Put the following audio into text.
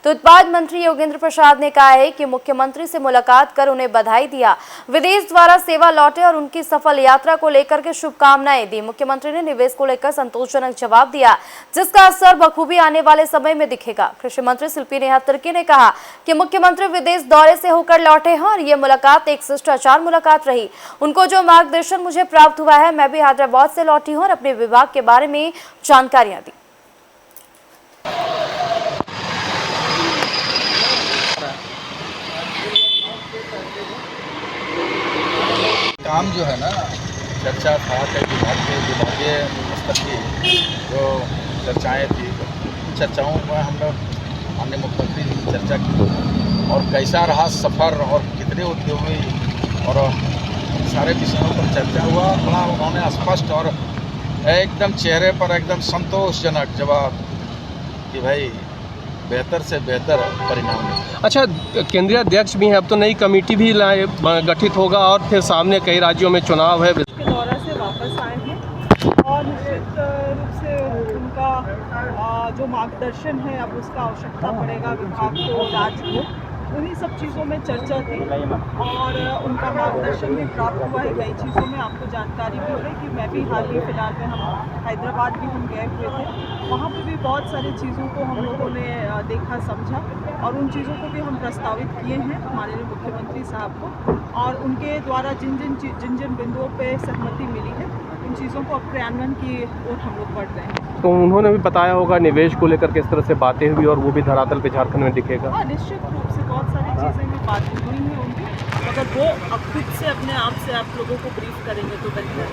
तो उत्पाद मंत्री योगेंद्र प्रसाद ने कहा है कि मुख्यमंत्री से मुलाकात कर उन्हें बधाई दिया, विदेश द्वारा सेवा लौटे और उनकी सफल यात्रा को लेकर के शुभकामनाएं दी। मुख्यमंत्री ने निवेश को लेकर संतोषजनक जवाब दिया, जिसका असर बखूबी आने वाले समय में दिखेगा। कृषि मंत्री शिल्पी नेहा तिर्की ने कहा कि मुख्यमंत्री विदेश दौरे से होकर लौटे हैं और ये मुलाकात एक शिष्टाचार मुलाकात रही। उनको जो मार्गदर्शन मुझे प्राप्त हुआ है, मैं भी हैदराबाद से लौटी हूँ और अपने विभाग के बारे में जानकारियां दी। काम जो है ना, चर्चा था कई विभाग के विभागीय स्तर की जो चर्चाएं थी, चर्चाओं में हम लोग माननीय मुख्यमंत्री की चर्चा की और कैसा रहा सफ़र और कितने उद्योगी और सारे विषयों पर चर्चा हुआ। बड़ा उन्होंने स्पष्ट और एकदम चेहरे पर एकदम संतोषजनक जवाब कि भाई बेहतर से बेहतर परिणाम है। अच्छा, केंद्रीय अध्यक्ष भी हैं, अब तो नई कमेटी भी गठित होगा और फिर सामने कई राज्यों में चुनाव है। के दौरा से वापस आए हैं और निश्चित रूप से उनका जो मार्गदर्शन है अब उसका आवश्यकता पड़ेगा विभाग को, राज्य को। उन्हीं सब चीज़ों में चर्चा थी और उनका मार्गदर्शन भी प्राप्त हुआ है। कई चीज़ों में आपको जानकारी भी हो रही कि मैं भी हाल ही फिलहाल में हम हैदराबाद भी हम गए हुए थे, वहाँ पे भी बहुत सारी चीज़ों को हम लोगों ने देखा समझा और उन चीज़ों को भी हम प्रस्तावित किए हैं माननीय मुख्यमंत्री साहब को और उनके द्वारा जिन जिन बिंदुओं पे सहमति मिली है उन चीज़ों को अब क्रियान्वयन की ओर हम लोग बढ़ रहे हैं। तो उन्होंने भी बताया होगा निवेश को लेकर किस तरह से बातें हुई और वो भी धरातल पे झारखंड में दिखेगा। हाँ, निश्चित रूप से बहुत सारी चीज़ें भी बातें हुई हैं उनकी, मगर वो अब खुद से अपने आप से आप लोगों को ब्रीफ करेंगे तो बेहतर।